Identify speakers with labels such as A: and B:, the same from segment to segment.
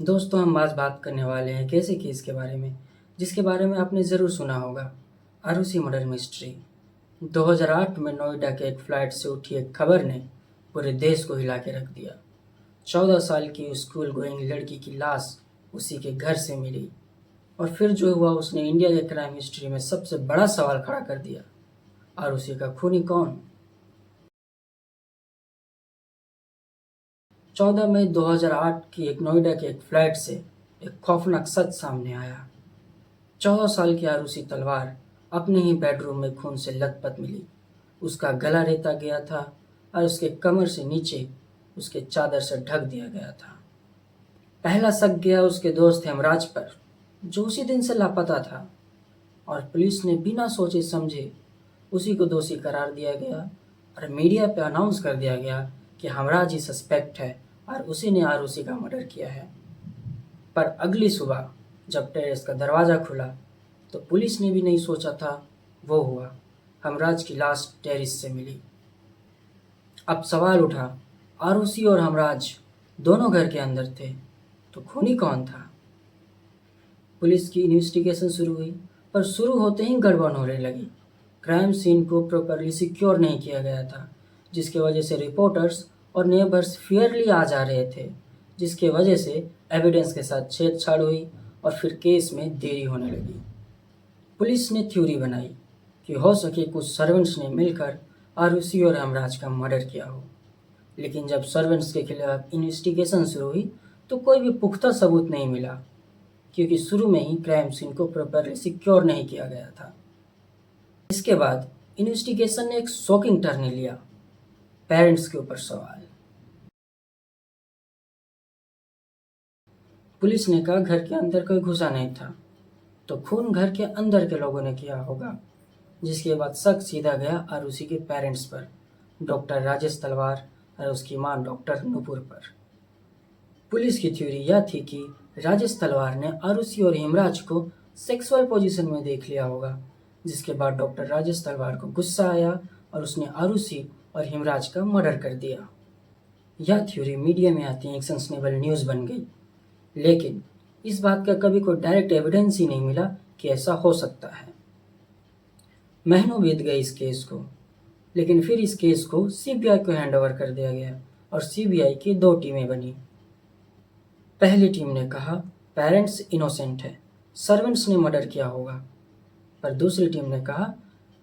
A: दोस्तों, हम आज बात करने वाले हैं एक ऐसे केस के बारे में जिसके बारे में आपने ज़रूर सुना होगा। Arushi murder mystery. 2008 में नोएडा के एक फ्लाइट से उठी एक खबर ने पूरे देश को हिला के रख दिया। 14 साल की स्कूल गोइंग लड़की की लाश उसी के घर से मिली और फिर जो हुआ उसने इंडिया के क्राइम हिस्ट्री में सबसे बड़ा सवाल खड़ा कर दिया। आरुषि का खूनी कौन? 14 मई 2008 की एक नोएडा के एक फ्लाइट से एक खौफनाक सच सामने आया। 14 साल की आरुषि तलवार अपने ही बेडरूम में खून से लथपथ मिली। उसका गला रेता गया था और उसके कमर से नीचे उसके चादर से ढक दिया गया था। पहला शक गया उसके दोस्त हेमराज पर, जो उसी दिन से लापता था, और पुलिस ने बिना सोचे समझे उसी को दोषी करार दिया गया और मीडिया पे अनाउंस कर दिया गया कि हेमराज ही सस्पेक्ट है और उसी ने आरुषि का मर्डर किया है। पर अगली सुबह जब टेरेस का दरवाज़ा खुला तो पुलिस ने भी नहीं सोचा था वो हुआ। हमराज की लाश टेरेस से मिली। अब सवाल उठा, आरुषि और हमराज दोनों घर के अंदर थे, तो खूनी कौन था? पुलिस की इन्वेस्टिगेशन शुरू हुई, पर शुरू होते ही गड़बड़ होने लगी। क्राइम सीन को प्रॉपरली सिक्योर नहीं किया गया था, जिसकी वजह से रिपोर्टर्स और नेबर्स फियरली आ जा रहे थे, जिसके वजह से एविडेंस के साथ छेड़छाड़ हुई और फिर केस में देरी होने लगी। पुलिस ने थ्योरी बनाई कि हो सके कुछ सर्वेंट्स ने मिलकर आरुषि और हेमराज का मर्डर किया हो, लेकिन जब सर्वेंट्स के खिलाफ इन्वेस्टिगेशन शुरू हुई तो कोई भी पुख्ता सबूत नहीं मिला, क्योंकि शुरू में ही क्राइम सीन को प्रॉपरली सिक्योर नहीं किया गया था। इसके बाद इन्वेस्टिगेशन ने एक शॉकिंग टर्न लिया। पेरेंट्स के ऊपर सवाल। पुलिस ने कहा घर के अंदर कोई घुसा नहीं था, तो खून घर के अंदर के लोगों ने किया होगा, जिसके बाद शक सीधा गया आरुषि के पेरेंट्स पर, डॉक्टर राजेश तलवार और उसकी मां डॉक्टर नुपुर पर। पुलिस की थ्योरी यह थी कि राजेश तलवार ने आरुषि और हेमराज को सेक्सुअल पोजीशन में देख लिया होगा, जिसके बाद डॉक्टर राजेश तलवार को गुस्सा आया और उसने आरुषि और हेमराज का मर्डर कर दिया। यह थ्योरी मीडिया में आती एक सेंसेशनेबल न्यूज़ बन गई, लेकिन इस बात का कभी कोई डायरेक्ट एविडेंस ही नहीं मिला कि ऐसा हो सकता है। महीनों बीत गए इस केस को, लेकिन फिर इस केस को सीबीआई को हैंडओवर कर दिया गया और सीबीआई की दो टीमें बनी। पहली टीम ने कहा पेरेंट्स इनोसेंट है, सर्वेंट्स ने मर्डर किया होगा, पर दूसरी टीम ने कहा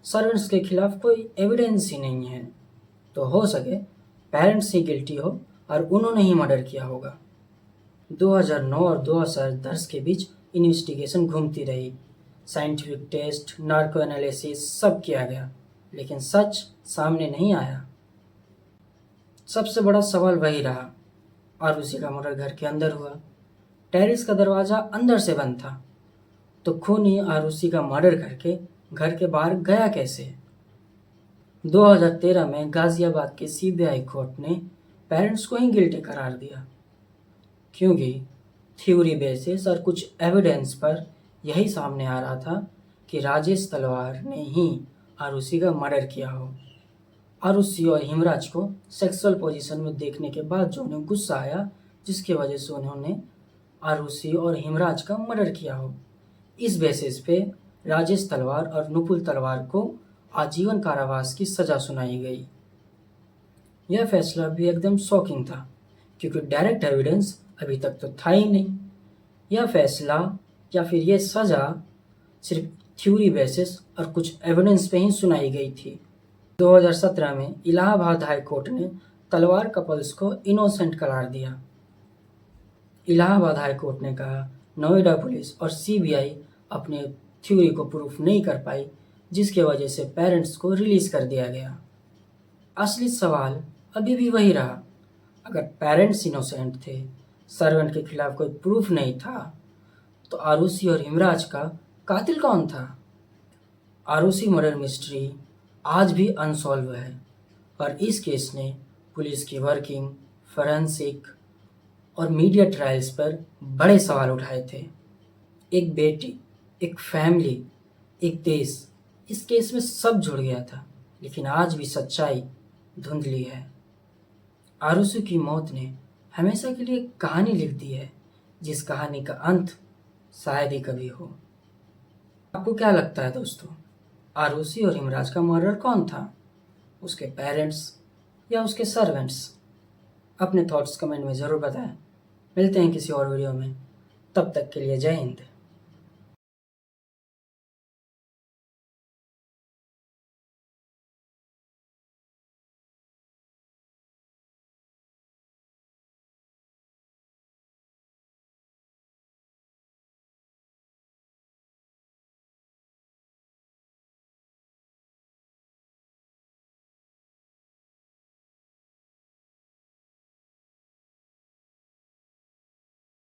A: सर्वेंट्स के खिलाफ कोई एविडेंस ही नहीं है, तो हो सके पेरेंट्स ही गिल्टी हो और उन्होंने ही मर्डर किया होगा। 2009 और 2010 के बीच इन्वेस्टिगेशन घूमती रही। साइंटिफिक टेस्ट, नार्को एनालिसिस सब किया गया, लेकिन सच सामने नहीं आया। सबसे बड़ा सवाल वही रहा, आरुषि का मर्डर घर के अंदर हुआ। टेरेस का दरवाज़ा अंदर से बंद था, तो खूनी आरुषि का मर्डर करके घर के बाहर गया कैसे? 2013 में गाजियाबाद के सीबीआई कोर्ट ने पेरेंट्स को ही गिल्टी करार दिया, क्योंकि थ्योरी बेसिस और कुछ एविडेंस पर यही सामने आ रहा था कि राजेश तलवार ने ही आरुषि का मर्डर किया हो। आरुषि और हिमराज को सेक्सुअल पोजीशन में देखने के बाद जो उन्हें गुस्सा आया, जिसकी वजह से उन्होंने आरुषि और हिमराज का मर्डर किया हो। इस बेसिस पे राजेश तलवार और नुपुर तलवार को आजीवन कारावास की सज़ा सुनाई गई। यह फैसला भी एकदम शॉकिंग था, क्योंकि डायरेक्ट एविडेंस अभी तक तो था ही नहीं। यह फैसला या फिर यह सज़ा सिर्फ थ्योरी बेसिस और कुछ एविडेंस पे ही सुनाई गई थी। 2017 में इलाहाबाद हाई कोर्ट ने तलवार कपल्स को इनोसेंट करार दिया। इलाहाबाद हाई कोर्ट ने कहा नोएडा पुलिस और सीबीआई अपने थ्योरी को प्रूफ नहीं कर पाई, जिसके वजह से पेरेंट्स को रिलीज कर दिया गया। असली सवाल अभी भी वही रहा, अगर पेरेंट्स इनोसेंट थे, सर्वेंट के खिलाफ कोई प्रूफ नहीं था, तो आरुषि और हिमराज का कातिल कौन था? आरुषि मर्डर मिस्ट्री आज भी अनसॉल्व है और इस केस ने पुलिस की वर्किंग, फोरेंसिक और मीडिया ट्रायल्स पर बड़े सवाल उठाए थे। एक बेटी, एक फैमिली, एक देश, इस केस में सब जुड़ गया था, लेकिन आज भी सच्चाई धुंधली है। आरुषि की मौत ने हमेशा के लिए एक कहानी लिख दी है, जिस कहानी का अंत शायद ही कभी हो। आपको क्या लगता है दोस्तों, आरुषि और हिमराज का मर्डर कौन था, उसके पेरेंट्स या उसके सर्वेंट्स? अपने थॉट्स कमेंट में ज़रूर बताएं। मिलते हैं किसी और वीडियो में, तब तक के लिए जय हिंद।